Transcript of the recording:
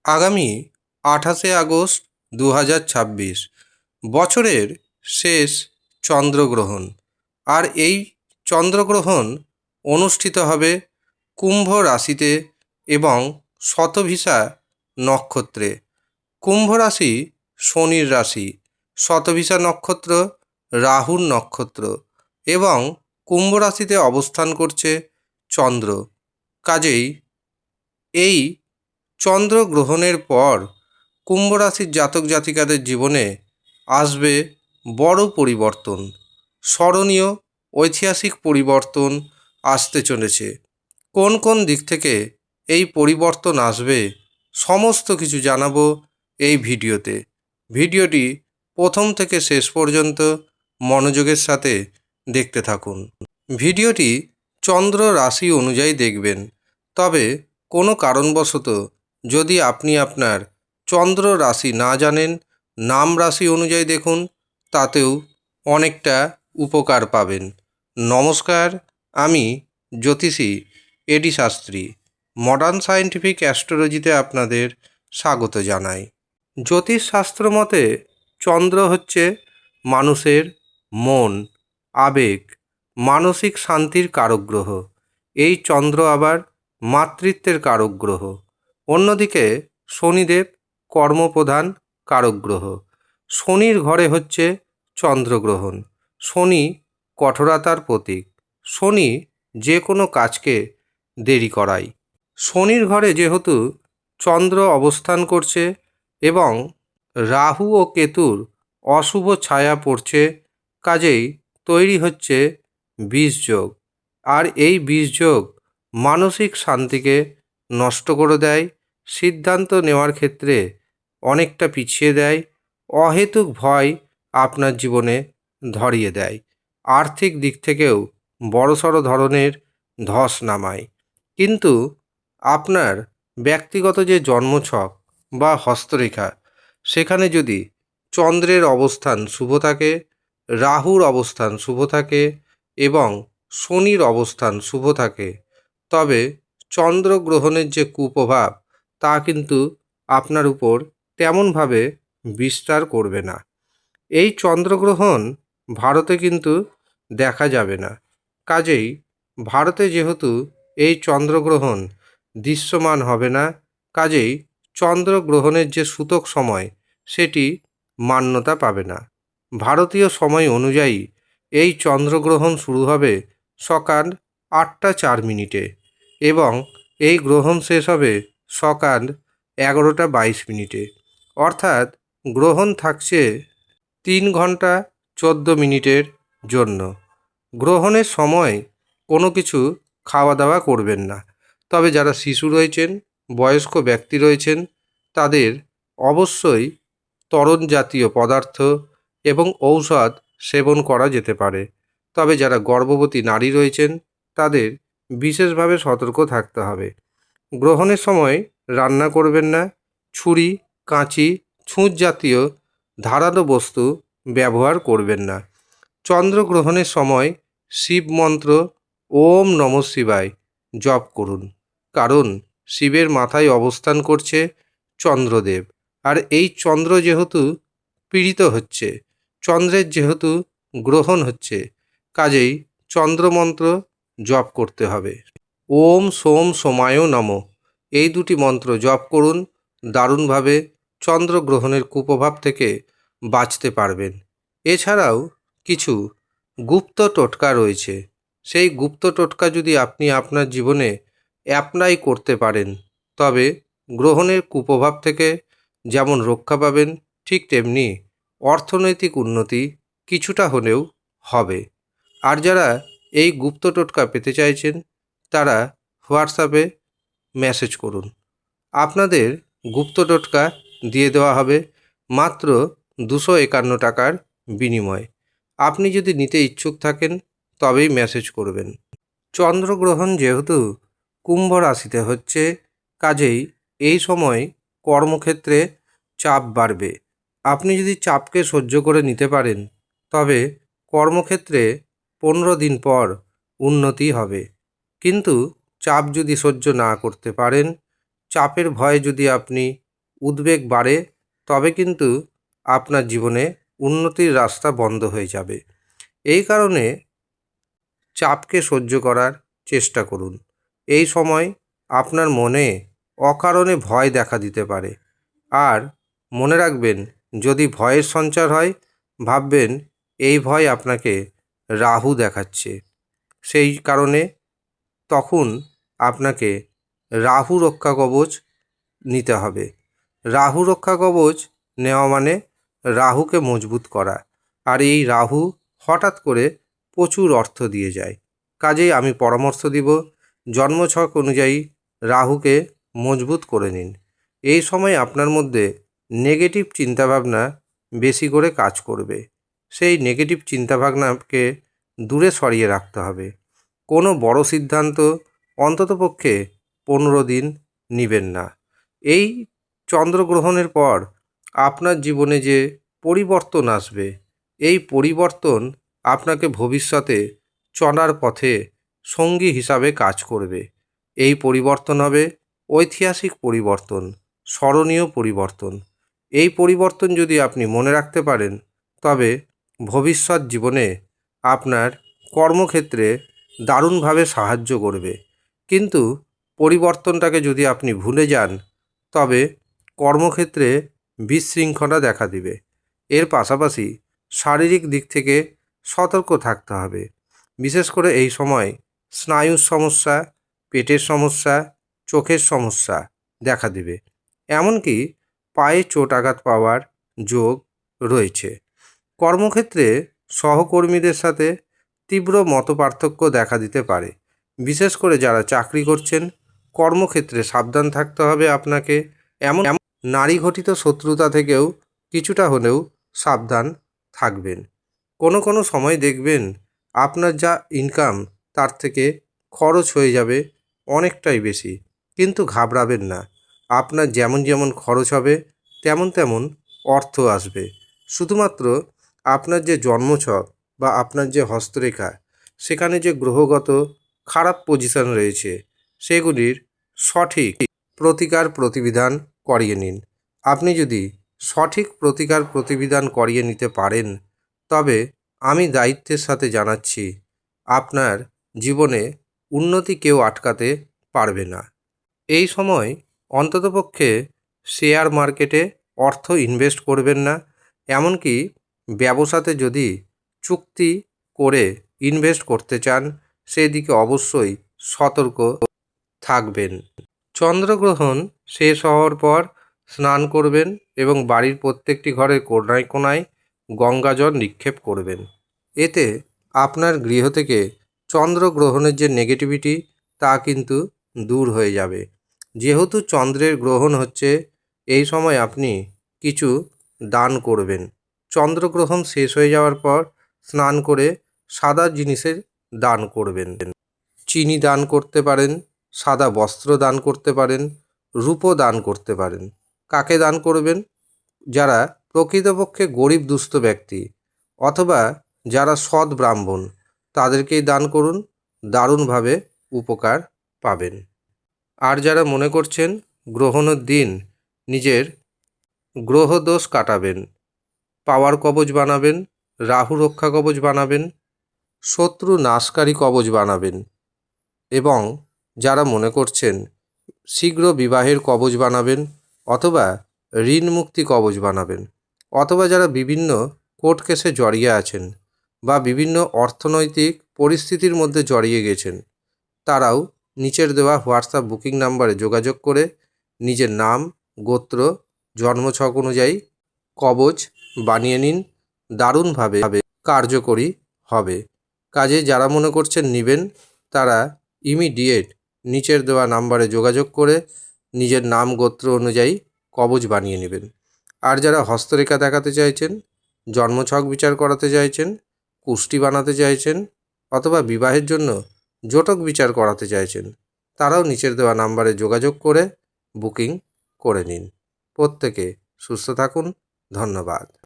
আগামী 28 আগস্ট 2026 বছরের শেষ চন্দ্রগ্রহণ। আর এই চন্দ্রগ্রহণ অনুষ্ঠিত হবে কুম্ভ রাশিতে এবং শতভিসা নক্ষত্রে। কুম্ভ রাশি শনির রাশি, শতভিসা নক্ষত্র রাহুর নক্ষত্র এবং কুম্ভ রাশিতে অবস্থান করছে চন্দ্র। কাজেই এই চন্দ্রগ্রহণের পর কুম্ভ রাশির জাতক জাতিকাদের জীবনে আসবে বড় পরিবর্তন, স্মরণীয় ঐতিহাসিক পরিবর্তন আসতে চলেছে। কোন কোন দিক থেকে এই পরিবর্তন আসবে সমস্ত কিছু জানাবো এই ভিডিওতে। ভিডিওটি প্রথম থেকে শেষ পর্যন্ত মনোযোগের সাথে দেখতে থাকুন। ভিডিওটি চন্দ্র রাশি অনুযায়ী দেখবেন, তবে কোনো কারণবশত যদি আপনি আপনার চন্দ্র রাশি না জানেন, নাম রাশি অনুযায়ী দেখুন, তাতেও অনেকটা উপকার পাবেন। নমস্কার, আমি জ্যোতিষী এডি শাস্ত্রী মডার্ন সায়েন্টিফিক অ্যাস্ট্রোলজিতে আপনাদের স্বাগত জানাই। জ্যোতিষশাস্ত্র মতে চন্দ্র হচ্ছে মানুষের মন, আবেগ, মানসিক শান্তির কারক গ্রহ। এই চন্দ্র আবার মাতৃত্বের কারক গ্রহ। অন্যদিকে শনিদেব কর্মপ্রধান কারক গ্রহ। শনির ঘরে হচ্ছে চন্দ্রগ্রহণ। শনি কঠোরতার প্রতীক। শনি যে কোনো কাজকে দেরি করায়। শনির ঘরে যেহেতু চন্দ্র অবস্থান করছে এবং রাহু ও কেতুর অশুভ ছায়া পড়ছে, কাজেই তৈরি হচ্ছে বিষযোগ। আর এই বিষযোগ মানসিক শান্তিকে নষ্ট করে দেয়, সিদ্ধান্ত নেওয়ার ক্ষেত্রে অনেকটা পিছিয়ে দেয়, অহেতুক ভয় আপনার জীবনে ধরিয়ে দেয়, আর্থিক দিক থেকেও বড়সড় ধরনের ধস নামায়। কিন্তু আপনার ব্যক্তিগত যে জন্মছক বা হস্তরেখা, সেখানে যদি চন্দ্রের অবস্থান শুভ থাকে, রাহুর অবস্থান শুভ থাকে এবং শনির অবস্থান শুভ থাকে, তবে চন্দ্রগ্রহণের যে কুপ্রভাব তা কিন্তু আপনার উপর তেমনভাবে বিস্তার করবে না। এই চন্দ্রগ্রহণ ভারতে কিন্তু দেখা যাবে না। কাজেই ভারতে যেহেতু এই চন্দ্রগ্রহণ দৃশ্যমান হবে না, কাজেই চন্দ্রগ্রহণের যে সূতক সময় সেটি মান্যতা পাবে না। ভারতীয় সময় অনুযায়ী এই চন্দ্রগ্রহণ শুরু হবে সকাল 8টা 4 মিনিটে এবং এই গ্রহণ শেষ হবে সকাল 11টা 22 মিনিটে। অর্থাৎ গ্রহণ থাকছে 3 ঘন্টা 14 মিনিটের জন্য। গ্রহণের সময় কোনো কিছু খাওয়া দাওয়া করবেন না। তবে যারা শিশু রয়েছেন, বয়স্ক ব্যক্তি রয়েছেন, তাদের অবশ্যই তরল জাতীয় পদার্থ এবং ঔষধ সেবন করা যেতে পারে। তবে যারা গর্ভবতী নারী রয়েছেন, তাদের বিশেষভাবে সতর্ক থাকতে হবে। গ্রহণের সময় রান্না করবেন না। ছুরি, কাঁচি, ছুঁচ জাতীয় ধারালো বস্তু ব্যবহার করবেন না। চন্দ্রগ্রহণের সময় শিব মন্ত্র ওম নমঃ শিবায় জপ করুন, কারণ শিবের মাথায় অবস্থান করছে চন্দ্রদেব। আর এই চন্দ্র যেহেতু পীড়িত হচ্ছে, চন্দ্রের যেহেতু গ্রহণ হচ্ছে, কাজেই চন্দ্রমন্ত্র জপ করতে হবে। ওম সোম সোমায় নমঃ, এই দুটি মন্ত্র জপ করুন। দারুণভাবে চন্দ্রগ্রহণের কুপ্রভাব থেকে বাঁচতে পারবেন। এছাড়াও কিছু গুপ্ত টোটকা রয়েছে। সেই গুপ্ত টোটকা যদি আপনি আপনার জীবনে অ্যাপ্লাই করতে পারেন, তবে গ্রহণের কুপ্রভাব থেকে যেমন রক্ষা পাবেন, ঠিক তেমনি অর্থনৈতিক উন্নতি কিছুটা হলেও হবে। আর যারা এই গুপ্ত টোটকা পেতে চাইছেন, তারা হোয়াটসঅ্যাপে মেসেজ করুন। আপনাদের গুপ্ত টোটকা দিয়ে দেওয়া হবে মাত্র 251 টাকার বিনিময়ে। আপনি যদি নিতে ইচ্ছুক থাকেন, তবেই মেসেজ করবেন। চন্দ্রগ্রহণ যেহেতু কুম্ভ রাশিতে হচ্ছে, কাজেই এই সময় কর্মক্ষেত্রে চাপ বাড়বে। আপনি যদি চাপকে সহ্য করে নিতে পারেন, তবে কর্মক্ষেত্রে 15 দিন পর উন্নতি হবে। কিন্তু চাপ যদি সহ্য না করতে পারেন, চাপের ভয়ে যদি আপনি উদ্বেগ বাড়ে, তবে কিন্তু আপনার জীবনে উন্নতির রাস্তা বন্ধ হয়ে যাবে। এই কারণে চাপকে সহ্য করার চেষ্টা করুন। এই সময় আপনার মনে অকারণে ভয় দেখা দিতে পারে। আর মনে রাখবেন, যদি ভয়ের সঞ্চার হয়, ভাববেন এই ভয় আপনাকে রাহু দেখাচ্ছে। সেই কারণে তখন আপনাকে রাহু রক্ষা কবচ নিতে হবে। রাহু রক্ষা কবচ নেওয়া মানে রাহুকে মজবুত করা। আর এই রাহু হঠাৎ করে প্রচুর অর্থ দিয়ে যায়। কাজেই আমি পরামর্শ দিব, জন্মছক অনুযায়ী রাহুকে মজবুত করে নিন। এই সময় আপনার মধ্যে নেগেটিভ চিন্তাভাবনা বেশি করে কাজ করবে। সেই নেগেটিভ চিন্তাভাবনাকে দূরে সরিয়ে রাখতে হবে। কোনো বড় সিদ্ধান্ত অন্ততপক্ষে 15 দিন নেবেন না। এই চন্দ্রগ্রহণের পর আপনার জীবনে যে পরিবর্তন আসবে, এই পরিবর্তন আপনাকে ভবিষ্যতে চলার পথে সঙ্গী হিসাবে কাজ করবে। এই পরিবর্তন হবে ঐতিহাসিক পরিবর্তন, স্মরণীয় পরিবর্তন। এই পরিবর্তন যদি আপনি মনে রাখতে পারেন, তবে ভবিষ্যৎ জীবনে আপনার কর্মক্ষেত্রে দারুণভাবে সাহায্য করবে। কিন্তু পরিবর্তনটাকে যদি আপনি ভুলে যান, তবে কর্মক্ষেত্রে বিশৃঙ্খলা দেখা দিবে। এর পাশাপাশি শারীরিক দিক থেকে সতর্ক থাকতে হবে। বিশেষ করে এই সময় স্নায়ুর সমস্যা, পেটের সমস্যা, চোখের সমস্যা দেখা দিবে। এমনকি পায়ে চোট আঘাত পাওয়ার যোগ রয়েছে। কর্মক্ষেত্রে সহকর্মীদের সাথে তীব্র মতপার্থক্য দেখা দিতে পারে। বিশেষ করে যারা চাকরি করছেন, কর্মক্ষেত্রে সাবধান থাকতে হবে আপনাকে। এমন নারী ঘটিত শত্রুতা থেকেও কিছুটা হলেও সাবধান থাকবেন। কোনো সময় দেখবেন আপনার যা ইনকাম তার থেকে খরচ হয়ে যাবে অনেকটাই বেশি। কিন্তু ঘাবড়াবেন না, আপনার যেমন খরচ হবে তেমন অর্থ আসবে। শুধুমাত্র আপনার যে জন্মছক বা আপনার যে হস্তরেখা, সেখানে যে গ্রহগত খারাপ পজিশন রয়েছে, সেগুলির সঠিক প্রতিবিধান করিয়ে নিন। আপনি যদি সঠিক প্রতিবিধান করিয়ে নিতে পারেন, তবে আমি দায়িত্বের সাথে জানাচ্ছি, আপনার জীবনে উন্নতি কেউ আটকাতে পারবে না। এই সময় অন্ততপক্ষে শেয়ার মার্কেটে অর্থ ইনভেস্ট করবেন না। এমনকি ব্যবসাতে যদি চুক্তি করে ইনভেস্ট করতে চান, সেদিকে অবশ্যই সতর্ক থাকবেন। চন্দ্রগ্রহণ শেষ হওয়ার পর স্নান করবেন এবং বাড়ির প্রত্যেকটি ঘরের কোণায় কোণায় গঙ্গাজল নিক্ষেপ করবেন। এতে আপনার গৃহ থেকে চন্দ্রগ্রহণের যে নেগেটিভিটি, তা কিন্তু দূর হয়ে যাবে। যেহেতু চন্দ্রের গ্রহণ হচ্ছে, এই সময় আপনি কিছু দান করবেন। চন্দ্রগ্রহণ শেষ হয়ে যাওয়ার পর স্নান করে সাদা জিনিসের দান করবেন। চিনি দান করতে পারেন, সাদা বস্ত্র দান করতে পারেন, রূপো দান করতে পারেন। কাকে দান করবেন? যারা প্রকৃতপক্ষে গরিব দুস্থ ব্যক্তি অথবা যারা সৎ ব্রাহ্মণ, তাদেরকেই দান করুন। দারুণভাবে উপকার পাবেন। আর যারা মনে করছেন গ্রহণের দিন নিজের গ্রহদোষ কাটাবেন, পাওয়ার কবচ বানাবেন, রাহু রক্ষা কবচ বানাবেন, শত্রু নাশকারী কবচ বানাবেন, এবং যারা মনে করছেন শীঘ্র বিবাহের কবচ বানাবেন, অথবা ঋণ মুক্তি কবচ বানাবেন, অথবা যারা বিভিন্ন কোর্ট কেসে জড়িয়ে আছেন বা বিভিন্ন অর্থনৈতিক পরিস্থিতির মধ্যে জড়িয়ে গেছেন, তারাও নিচের দেওয়া হোয়াটসঅ্যাপ বুকিং নাম্বারে যোগাযোগ করে নিজের নাম, গোত্র, জন্মছক অনুযায়ী কবচ বানিয়ে নিন। দারুণভাবে কার্যকরী হবে। কাজে যারা মনে করছেন নেবেন, তারা ইমিডিয়েট নিচের দেওয়া নাম্বারে যোগাযোগ করে নিজের নাম, গোত্র অনুযায়ী কবচ বানিয়ে নেবেন। আর যারা হস্তরেখা দেখাতে চাইছেন, জন্মছক বিচার করাতে চাইছেন, কুষ্টি বানাতে চাইছেন, অথবা বিবাহের জন্য জটক বিচার করাতে চাইছেন, তারাও নিচের দেওয়া নাম্বারে যোগাযোগ করে বুকিং করে নিন। প্রত্যেকে সুস্থ থাকুন। ধন্যবাদ।